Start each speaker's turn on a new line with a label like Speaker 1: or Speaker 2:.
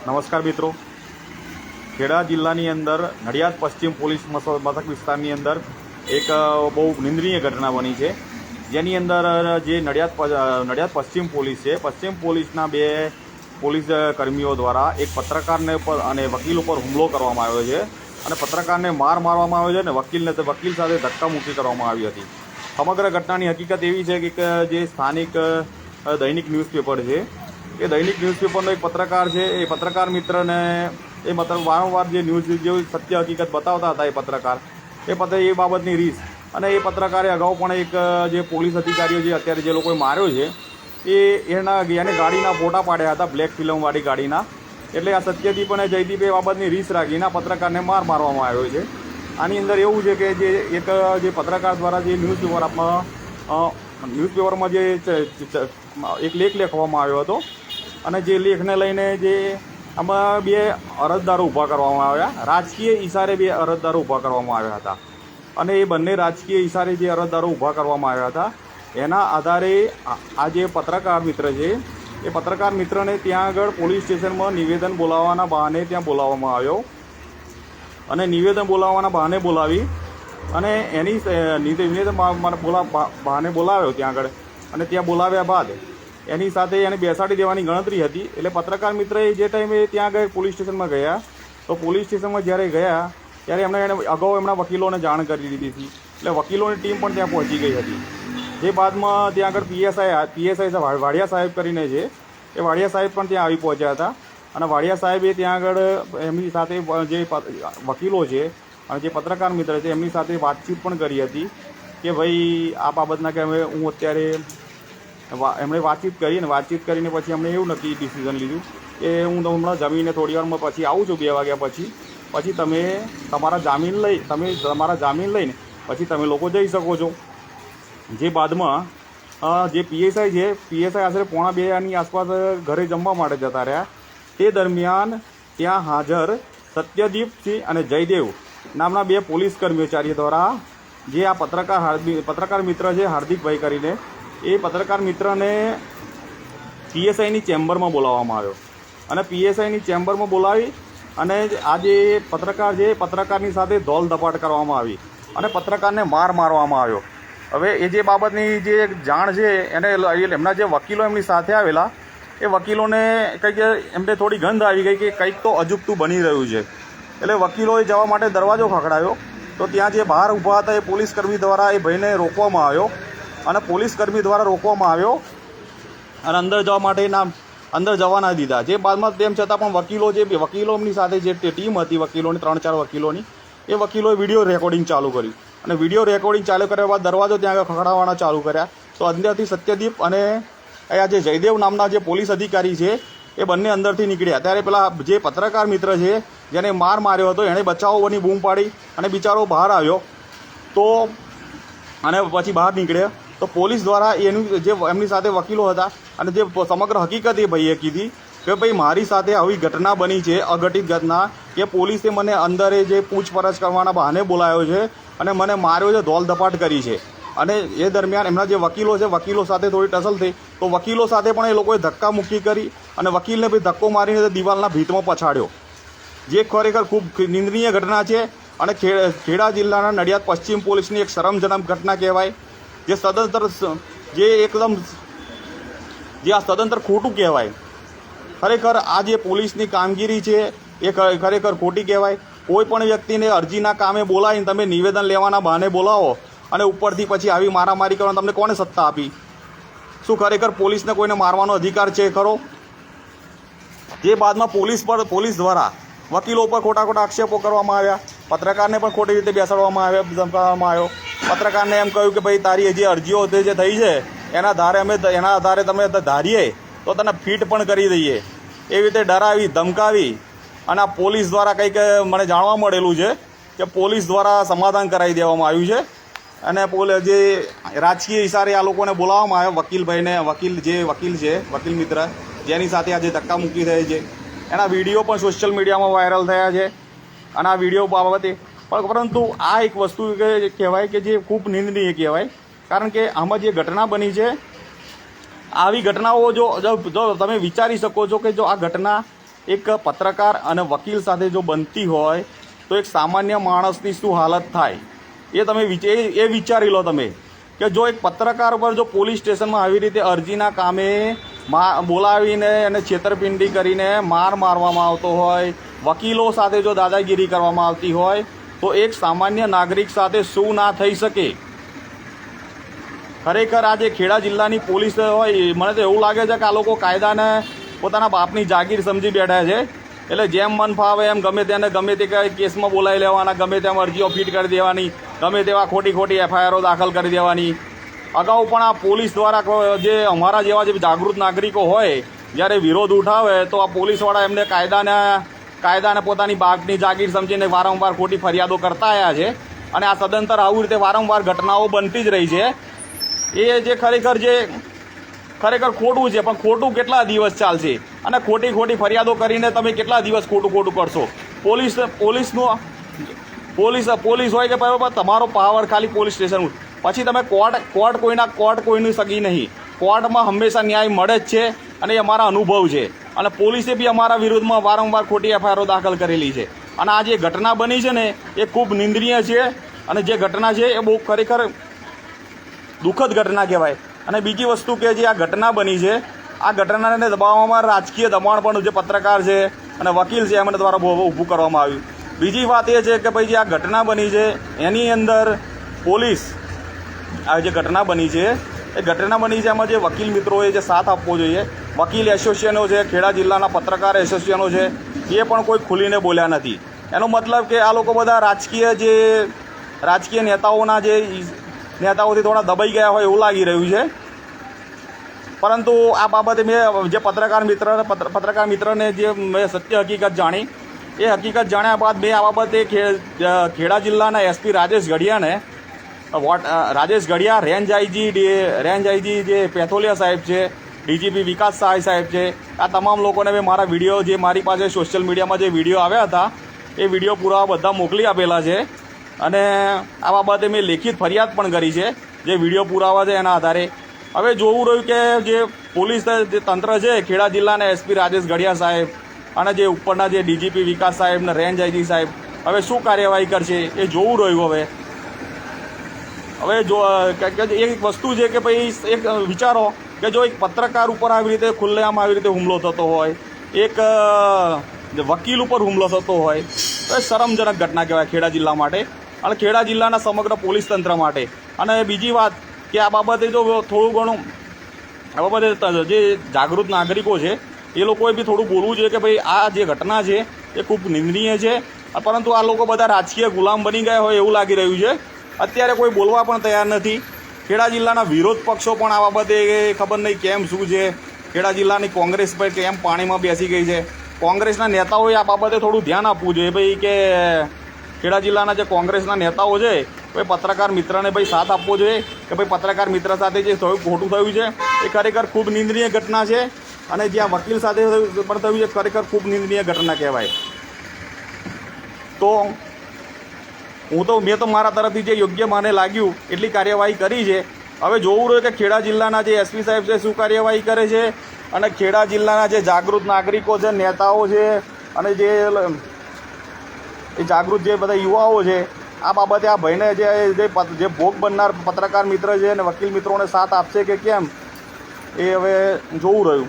Speaker 1: નમસ્કાર મિત્રો, ખેડા જિલ્લાની અંદર નડિયાદ પશ્ચિમ પોલીસ મથક વિસ્તારની અંદર એક બહુ નિંદનીય ઘટના બની છે, જેની અંદર જે નડિયાદ પશ્ચિમ પોલીસ છે, પશ્ચિમ પોલીસના બે પોલીસ કર્મીઓ દ્વારા એક પત્રકારને અને વકીલ ઉપર હુમલો કરવામાં આવ્યો છે અને પત્રકારને મારવામાં આવ્યો છે અને વકીલ સાથે ધક્કામુક્કી કરવામાં આવી હતી. સમગ્ર ઘટનાની હકીકત એવી છે કે જે સ્થાનિક દૈનિક ન્યૂઝપેપર છે, એ દૈનિક ન્યૂઝપેપરનો એક પત્રકાર છે, એ પત્રકાર મિત્રને એ મતલબ વારંવાર જે ન્યૂઝ જેવી સત્ય હકીકત બતાવતા હતા એ બાબતની રીસ અને એ પત્રકારે અગાઉ પણ એક જે પોલીસ અધિકારીઓ જે અત્યારે જે લોકોએ માર્યો છે એને ગાડીના ફોટા પાડ્યા હતા, બ્લેક ફિલ્મવાળી ગાડીના. એટલે આ સત્યદીપ અને જયદીપ એ બાબતની રીસ રાખીને પત્રકારને મારવામાં આવ્યો છે. આની અંદર એવું છે કે જે પત્રકાર દ્વારા જે ન્યૂઝપેપરમાં જે એક લેખ લખવામાં આવ્યો હતો અને જે લેખને લઈને જે આમાં બે અરજદારો ઊભા કરવામાં આવ્યા, રાજકીય ઇશારે બે અરજદારો ઊભા કરવામાં આવ્યા હતા અને એ બંને રાજકીય ઇશારે જે અરજદારો ઊભા કરવામાં આવ્યા હતા એના આધારે આ જે પત્રકાર મિત્ર છે એ પત્રકાર મિત્રને ત્યાં આગળ પોલીસ સ્ટેશનમાં નિવેદન બોલાવવાના બહાને ત્યાં બોલાવવામાં આવ્યો અને નિવેદન બોલાવવાના બહાને બોલાવી અને નિવેદન બહાને બોલાવ્યો ત્યાં આગળ અને ત્યાં બોલાવ્યા બાદ એની સાથે એને બેસાડી દેવાની ગણતરી હતી. એટલે પત્રકાર મિત્રએ જે ટાઈમે ત્યાં આગળ પોલીસ સ્ટેશનમાં ગયા તો પોલીસ સ્ટેશનમાં જ્યારે ગયા ત્યારે એને અગાઉ એમના વકીલોને જાણ કરી દીધી હતી. એટલે વકીલોની ટીમ પણ ત્યાં પહોંચી ગઈ હતી. જે બાદમાં ત્યાં આગળ પીએસઆઈ વાડિયા સાહેબ કરીને છે, એ વાડિયા સાહેબ પણ ત્યાં આવી પહોંચ્યા હતા અને વાડિયા સાહેબે ત્યાં આગળ એમની સાથે જે વકીલો છે અને જે પત્રકાર મિત્ર છે એમની સાથે વાતચીત પણ કરી હતી કે ભાઈ આ બાબતના કે હું અત્યારે એમણે વાતચીત કરી અને વાતચીત કરીને પછી એમણે એવું નક્કી ડિસિઝન લીધું કે હું હમણાં જમીને થોડી વારમાં પછી આવું છું 2 વાગ્યા પછી તમે તમારા જામીન લઈને પછી તમે લોકો જઈ શકો છો. જે બાદમાં જે પીએસઆઈ છે, પીએસઆઈ આશરે 1:30ની આસપાસ ઘરે જમવા માટે જતા રહ્યા. તે દરમિયાન ત્યાં હાજર સત્યદીપસિંહ અને જયદેવ નામના 2 પોલીસ કર્મચારીઓ દ્વારા જે આ પત્રકાર મિત્ર છે હાર્દિકભાઈ કરીને, એ પત્રકાર મિત્રને પીએસઆઈની ચેમ્બરમાં બોલાવવામાં આવ્યો અને પીએસઆઈની ચેમ્બરમાં બોલાવી અને આ જે પત્રકાર છે પત્રકારની સાથે ધોલ ધપાટ કરવામાં આવી અને પત્રકારને મારવામાં આવ્યો. હવે એ જે બાબતની જે જાણ છે એને એમના જે વકીલો એમની સાથે આવેલા એ વકીલોને કંઈક એમને થોડી ગંધ આવી ગઈ કે કંઈક તો અજુગતું બની રહ્યું છે. એટલે વકીલોએ જવા માટે દરવાજો ખખડાયો તો ત્યાં જે બહાર ઊભા હતા એ પોલીસ કર્મી દ્વારા એ ભાઈને રોકવામાં આવ્યો અને પોલીસ કર્મી દ્વારા રોકવામાં આવ્યો અને અંદર જવા ના દીધા. જે બાદમાં તેમ છતાં પણ વકીલો એમની સાથે જે ટીમ હતી વકીલોની 3-4 વકીલોની, એ વકીલોએ વિડીયો રેકોર્ડિંગ ચાલુ કર્યું અને વિડીયો રેકોર્ડિંગ ચાલુ કર્યા બાદ દરવાજો ત્યાં આગળ ખખડાવવાના ચાલુ કર્યા. તો અંદરથી સત્યદીપ અને આ જે જયદેવ નામના જે પોલીસ અધિકારી છે એ બંને અંદરથી નીકળ્યા. ત્યારે પેલા જે પત્રકાર મિત્ર છે જેને માર્યો હતો એણે બચાવવાની બૂમ પાડી અને બિચારો બહાર આવ્યો તો અને પછી બહાર નીકળ્યા. તો પોલીસ દ્વારા એમની સાથે વકીલો હતા અને જે સમગ્ર હકીકત એ ભાઈએ કીધી કે ભાઈ મારી સાથે આવી ઘટના બની છે, અઘટિત ઘટના, કે પોલીસે મને અંદરે જે પૂછપરછ કરવાના બહાને બોલાયો છે અને મને માર્યો છે, ધોલ ધપાટ કરી છે. અને એ દરમિયાન એમના જે વકીલો છે વકીલો સાથે થોડી ટસલ થઈ તો વકીલો સાથે પણ એ લોકોએ ધક્કામુક્કી કરી અને વકીલને બી ધક્કો મારીને દિવાલના ભીતમાં પછાડ્યો, જે ખરેખર ખૂબ નિંદનીય ઘટના છે અને ખેડા જિલ્લાના નડિયાદ પશ્ચિમ પોલીસની એક શરમજનક ઘટના કહેવાય. જે સદંતર ખોટું કહેવાય. ખરેખર આ જે પોલીસની કામગીરી છે એ ખરેખર ખોટી કહેવાય. કોઈ પણ વ્યક્તિને અરજીના કામે બોલાવીને તમે નિવેદન લેવાના બહાને બોલાવો અને ઉપરથી પછી આવી મારામારી કરવાની તમને કોને સત્તા આપી? શું ખરેખર પોલીસને કોઈને મારવાનો અધિકાર છે ખરો? જે બાદમાં પોલીસ દ્વારા વકીલો ઉપર ખોટા આક્ષેપો કરવામાં આવ્યા, પત્રકારને પણ ખોટી રીતે બેસાડવામાં આવ્યો. પત્રકારને એમ કહ્યું કે ભાઈ તારી જે અરજીઓ જે થઈ છે એના આધારે તમે ધારીએ તો તને ફીટ પણ કરી દઈએ, એવી રીતે ડરાવી ધમકાવી અને આ પોલીસ દ્વારા કંઈક મને જાણવા મળેલું છે કે પોલીસ દ્વારા સમાધાન કરાવી દેવામાં આવ્યું છે અને જે રાજકીય ઇશારે આ લોકોને બોલાવવામાં આવ્યા વકીલ મિત્ર જેની સાથે આજે ધક્કામુક્કી થઈ છે, એના વિડીયો પણ સોશિયલ મીડિયામાં વાયરલ થયા છે અને આ વિડીયો બાબતે પરંતુ આ એક વસ્તુ કહેવાય કે જે ખૂબ નિંદનીય કહેવાય. કારણ કે આમાં જે ઘટના બની છે આવી ઘટનાઓ જો તમે વિચારી શકો છો કે જો આ ઘટના એક પત્રકાર અને વકીલ સાથે જો બનતી હોય તો એક સામાન્ય માણસની શું હાલત થાય એ તમે વિચારી લો તમે, કે જો એક પત્રકાર પર જો પોલીસ સ્ટેશનમાં આવી રીતે અરજીના કામે બોલાવીને અને છેતરપિંડી કરીને મારવામાં આવતો હોય, વકીલો સાથે જો દાદાગીરી કરવામાં આવતી હોય, તો એક સામાન્ય નાગરિક સાથે શું ના થઈ શકે. ખરેખર આજે ખેડા જિલ્લાની પોલીસ હોય, મને તો એવું લાગે છે કે આ લોકો કાયદાને પોતાના બાપની જાગીર સમજી બેઠા છે. એટલે જેમ મન ફાવે એમ ગમે તેને ગમે તે કેસમાં બોલાવી લેવાના, ગમે તેમ અરજીઓ ફિટ કરી દેવાની, ગમે તેવા ખોટી એફઆઈઆરો દાખલ કરી દેવાની. અગાઉ પણ આ પોલીસ દ્વારા જે અમારા જેવા જે જાગૃત નાગરિકો હોય જ્યારે વિરોધ ઉઠાવે તો આ પોલીસવાળા એમને કાયદાને પોતાની બાપની જાગીર સમજીને વારંવાર ખોટી ફરિયાદો કરતા આવ્યા છે. અને આ સદંતર આવી રીતે વારંવાર ઘટનાઓ બનતી જ રહી છે. એ જે ખરેખર ખોટું છે, પણ ખોટું કેટલા દિવસ ચાલશે અને ખોટી ફરિયાદો કરીને તમે કેટલા દિવસ ખોટું કરશો. પોલીસ હોય કે બરાબર, તમારો પાવર ખાલી પોલીસ સ્ટેશન, પછી તમે કોર્ટ કોઈની સગી નહીં. કોર્ટમાં હંમેશા ન્યાય મળે જ છે અને એ અમારા અનુભવ છે. અને પોલીસે બી અમારા વિરુદ્ધમાં વારંવાર ખોટી એફઆઈઆરો દાખલ કરેલી છે. અને આ જે ઘટના બની છે ને એ ખૂબ નિંદનીય છે. અને જે ઘટના છે એ બહુ ખરેખર દુઃખદ ઘટના કહેવાય. અને બીજી વસ્તુ કે જે આ ઘટના બની છે, આ ઘટનાને દબાવવામાં રાજકીય દબાણ પણ જે પત્રકાર છે અને વકીલ છે એમને દ્વારા બહુ ઊભું કરવામાં આવ્યું. બીજી વાત એ છે કે ભાઈ જે આ ઘટના બની છે એની અંદર પોલીસ આ જે ઘટના બની છે એમાં જે વકીલ મિત્રોએ જે સાથ આપવો જોઈએ, વકીલ એસોસિએશનો છે, ખેડા જિલ્લાના પત્રકાર એસોસિએશનો છે, એ પણ કોઈ ખુલીને બોલ્યા નથી. એનો મતલબ કે આ લોકો બધા રાજકીય નેતાઓથી થોડા દબાઈ ગયા હોય એવું લાગી રહ્યું છે. પરંતુ આ બાબતે મેં જે પત્રકાર મિત્રને જે મેં સત્ય હકીકત જાણી, એ હકીકત જાણ્યા બાદ મેં આ બાબતે ખેડા જિલ્લાના SP Rajesh Gadhiya, range IG J Patholiya સાહેબ છે, ડીજીપી વિકાસ સહાય સાહેબ છે, આ તમામ લોકોને મેં મારા વિડીયો જે મારી પાસે સોશિયલ મીડિયામાં જે વિડીયો આવ્યા હતા એ વિડીયો પુરાવા બધા મોકલી આપેલા છે. અને આ બાબતે મેં લેખિત ફરિયાદ પણ કરી છે જે વિડીયો પુરાવા છે એના આધારે. હવે જોવું રહ્યું કે જે પોલીસ જે તંત્ર છે, ખેડા જિલ્લાના એસપી રાજેશ ગઢિયા સાહેબ અને જે ઉપરના જે ડીજીપી વિકાસ સાહેબ ને રેન્જ આઈજી સાહેબ હવે શું કાર્યવાહી કરશે એ જોવું રહ્યું. હવે એક વસ્તુ છે કે ભાઈ એક વિચારો કે જો એક પત્રકાર ઉપર આવી રીતે ખુલ્લેઆમ આવી રીતે હુમલો થતો હોય, એક વકીલ ઉપર હુમલો થતો હોય તો એ શરમજનક ઘટના કહેવાય ખેડા જિલ્લા માટે અને ખેડા જિલ્લાના સમગ્ર પોલીસ તંત્ર માટે. અને બીજી વાત કે આ બાબતે જો થોડું ઘણું આ બાબતે જે જાગૃત નાગરિકો છે એ લોકોએ બી થોડું બોલવું જોઈએ કે ભાઈ આ જે ઘટના છે એ ખૂબ નિંદનીય છે. પરંતુ આ લોકો બધા રાજકીય ગુલામ બની ગયા હોય એવું લાગી રહ્યું છે. અત્યારે કોઈ બોલવા પણ તૈયાર નથી. ખેડા જિલ્લાના વિરોધ પક્ષો પણ આ બાબતે ખબર નહીં કેમ શું છે, ખેડા જિલ્લાની કોંગ્રેસ પર કેમ પાણીમાં બેસી ગઈ છે. કોંગ્રેસના નેતાઓએ આ બાબતે થોડું ધ્યાન આપવું જોઈએ ભાઈ, કે ખેડા જિલ્લાના જે કોંગ્રેસના નેતાઓ છે ભાઈ પત્રકાર મિત્રને ભાઈ સાથ આપવો જોઈએ કે ભાઈ પત્રકાર મિત્ર સાથે જે ખોટું થયું છે એ ખરેખર ખૂબ નિંદનીય ઘટના છે. અને જ્યાં વકીલ સાથે પણ થયું છે ખરેખર ખૂબ નિંદનીય ઘટના કહેવાય. તો મેં તો મારા તરફથી જે યોગ્ય મને લાગ્યું એટલી કાર્યવાહી કરી છે. હવે જોવું રહ્યું કે ખેડા જિલ્લાના જે એસપી સાહેબ છે શું કાર્યવાહી કરે છે અને ખેડા જિલ્લાના જે જાગૃત નાગરિકો છે, નેતાઓ છે અને જે જાગૃત જે બધા યુવાઓ છે આ બાબતે આ ભાઈને જે ભોગ બનનાર પત્રકાર મિત્ર છે અને વકીલ મિત્રોને સાથ આપશે કે કેમ એ હવે જોવું રહ્યું.